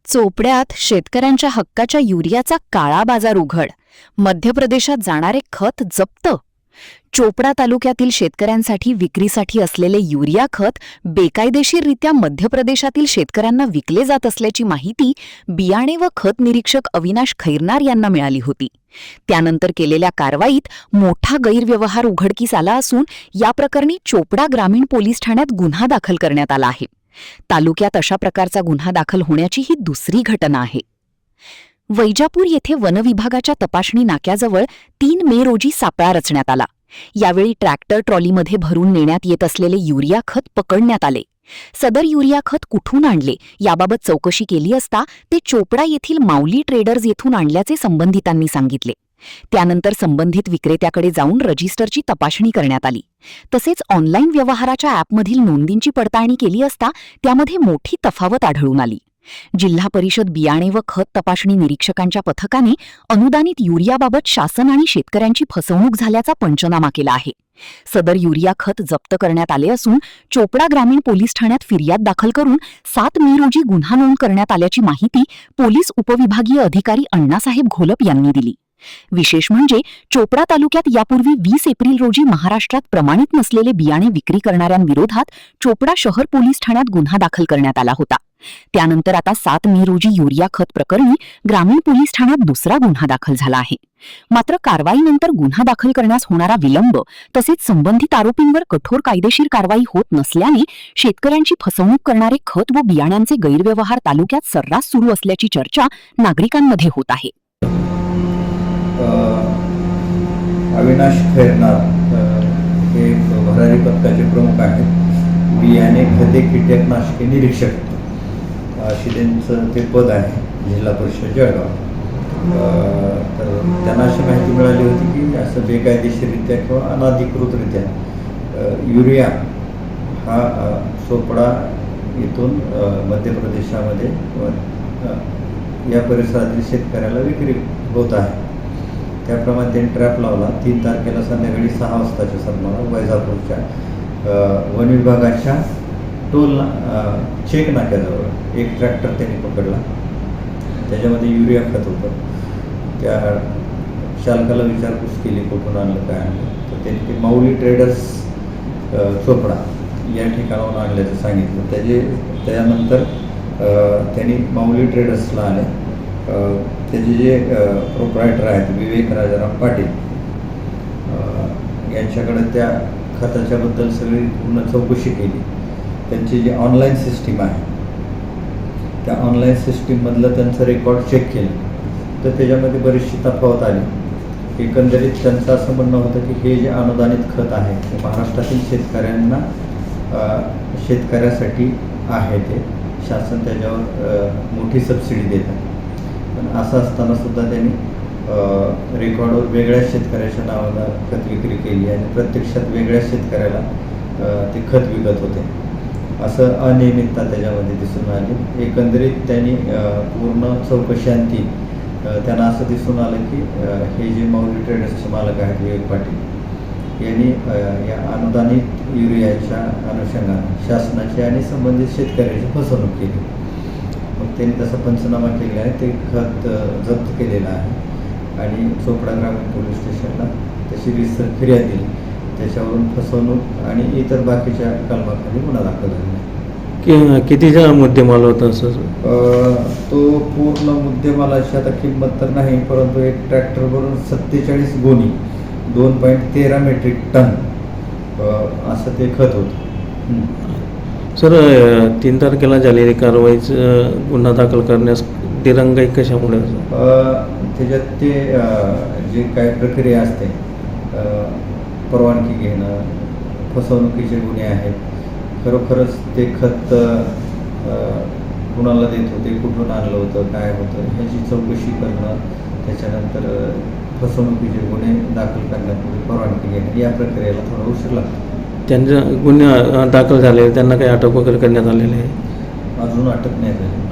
चोपड्यात शेतकऱ्यांच्या हक्काच्या युरियाचा काळा बाजार उघड. मध्य प्रदेशात जाणारे खत जप्त. चोपडा तालुक्यातील शेतकऱ्यांसाठी विक्रीसाठी असलेले युरिया खत बेकायदेशीररित्या मध्य प्रदेशातील शेतकऱ्यांना विकले जात असल्याची माहिती बियाणे व खत निरीक्षक अविनाश खैरनार यांना मिळाली होती. त्यानंतर केलेल्या कारवाईत मोठा गैरव्यवहार उघडकीस आला असून या प्रकरणी चोपडा ग्रामीण पोलीस ठाण्यात गुन्हा दाखल करण्यात आला आहे. तालुक्यात अशा प्रकारचा गुन्हा दाखल होण्याची ही दुसरी घटना आहे. वैजापूर येथे वनविभागाच्या तपासणी नाक्याजवळ 3 मे रोजी सापळा रचण्यात आला. यावेळी ट्रॅक्टर ट्रॉलीमध्ये भरून नेण्यात येत असलेले युरिया खत पकडण्यात आले. सदर युरिया खत कुठून आणले याबाबत चौकशी केली असता ते चोपडा येथील माऊली ट्रेडर्स येथून आणल्याचे संबंधितांनी सांगितले. त्यानंतर संबंधित विक्रेत्याकडे जाऊन रजिस्टरची तपासणी करण्यात आली. तसेच ऑनलाईन व्यवहाराच्या ॲपमधील नोंदींची पडताळणी केली असता त्यामध्ये मोठी तफावत आढळून आली. जिल्हा परिषद बियाणे व खत तपासणी निरीक्षकांच्या पथकाने अनुदानित युरियाबाबत शासन आणि शेतकऱ्यांची फसवणूक झाल्याचा पंचनामा केला आहे. सदर युरिया खत जप्त करण्यात आले असून चोपडा ग्रामीण पोलीस ठाण्यात फिर्याद दाखल करून 7 मे रोजी गुन्हा नोंद करण्यात आल्याची माहिती पोलीस उपविभागीय अधिकारी अण्णासाहेब घोलप यांनी दिली. विशेष म्हणजे चोपडा तालुक्यात यापूर्वी 20 एप्रिल रोजी महाराष्ट्रात प्रमाणित नसलेले बियाणे विक्री करणाऱ्यांविरोधात चोपडा शहर पोलीस ठाण्यात गुन्हा दाखल करण्यात आला होता. त्यानंतर आता 7 मे रोजी युरिया खत प्रकरणी ग्रामीण पोलीस ठाण्यात दुसरा गुन्हा दाखल झाला आहे. मात्र कारवाईनंतर गुन्हा दाखल करण्यास होणारा विलंब तसेच संबंधित आरोपींवर कठोर कायदेशीर कारवाई होत नसल्याने शेतकऱ्यांची फसवणूक करणारे खत व बियाण्यांचे गैरव्यवहार तालुक्यात सर्रास सुरू असल्याची चर्चा नागरिकांमध्ये होत आहे. अविनाश खैरनार हे भरारी पथकाचे प्रमुख आहेत. बियाणे खते कीटकनाशके निरीक्षक अशी त्यांचं ते पद आहे जिल्हा परिषद जळगाव. तर त्यांना अशी माहिती मिळाली होती की असं बेकायदेशीररित्या किंवा अनधिकृतरित्या युरिया हा चोपडा इथून मध्य प्रदेशामध्ये या परिसरातील शेतकऱ्याला विक्री होत आहे. त्याप्रमाणे त्यांनी ट्रॅप लावला. 3 तारखेला संध्याकाळी 6 वाजताच्या सुमारास वैजापूरच्या वन विभागाच्या टोल चेक नाक्याजवळ एक ट्रॅक्टर त्यांनी पकडला. त्याच्यामध्ये युरिया खत होतं. त्या चालकाला विचारपूस केली कुठून आणलं काय आणलं. तर त्यांनी ते माऊली ट्रेडर्स चोपडा या ठिकाणाहून आणल्याचं सांगितलं. त्यानंतर त्यांनी माऊली ट्रेडर्सला आले. त्याचे जे प्रोप्रायटर आहेत विवेक राजाराम पाटील यांच्याकडे त्या खताच्याबद्दल सगळी पूर्ण चौकशी केली. त्यांची जी ऑनलाईन सिस्टीम आहे त्या ऑनलाईन सिस्टीममधलं त्यांचं रेकॉर्ड चेक केलं तर त्याच्यामध्ये बरीचशी तफावत आली. एकंदरीत त्यांचं असं म्हणणं होतं की हे जे अनुदानित खत आहे ते महाराष्ट्रातील शेतकऱ्यासाठी आहे. ते शासन त्याच्यावर मोठी सबसिडी देतं. पण असं असताना सुद्धा त्यांनी रेकॉर्डवर वेगळ्या शेतकऱ्याच्या नावानं खत विक्री केली आणि प्रत्यक्षात वेगळ्या शेतकऱ्याला ते खत विकत होते. असं अनियमितता त्याच्यामध्ये दिसून आली. एकंदरीत त्यांनी पूर्ण चौकशांती त्यांना असं दिसून आलं की हे जे माऊली ट्रेडर्सचे मालक आहेत विवेक पाटील यांनी या अनुदानित युरियाच्या अनुषंगाने शासनाची आणि संबंधित शेतकऱ्याची फसवणूक केली. मग त्यांनी तसा पंचनामा केला आहे. ते खत जप्त केलेलं आहे आणि चोपडा ग्रामीण पोलीस स्टेशनला तशी रितसर फिर्याद दिली. त्याच्यावरून फसवणूक आणि इतर बाकीच्या कलमाखाली गुन्हा दाखल झाला. कितीचा मुद्देमाल होता सर? तो पूर्ण मुद्देमालाची आता किंमत तर नाही, परंतु एक ट्रॅक्टरवरून 47 गोणी 2.13 मेट्रिक टन असं ते खत होतं. सर 3 तारखेला झालेली कारवाईचं गुन्हा दाखल करण्यास दिरंगाई कशामुळे? त्याच्यात ते जे काही प्रक्रिया असते परवानगी घेणं, फसवणुकीचे गुन्हे आहेत. खरोखरच ते खत कुणाला देत होते, कुठून आणलं होतं, काय होतं ह्याची चौकशी करणं, त्याच्यानंतर फसवणुकीचे गुन्हे दाखल करण्यापूर्वी परवानगी घेणं या प्रक्रियेला थोडा उशीर लागतो. त्यांच्या गुन्हे दाखल झाले त्यांना काही अटक वगैरे करण्यात आलेले आहे? अजून अटक नाही झाली.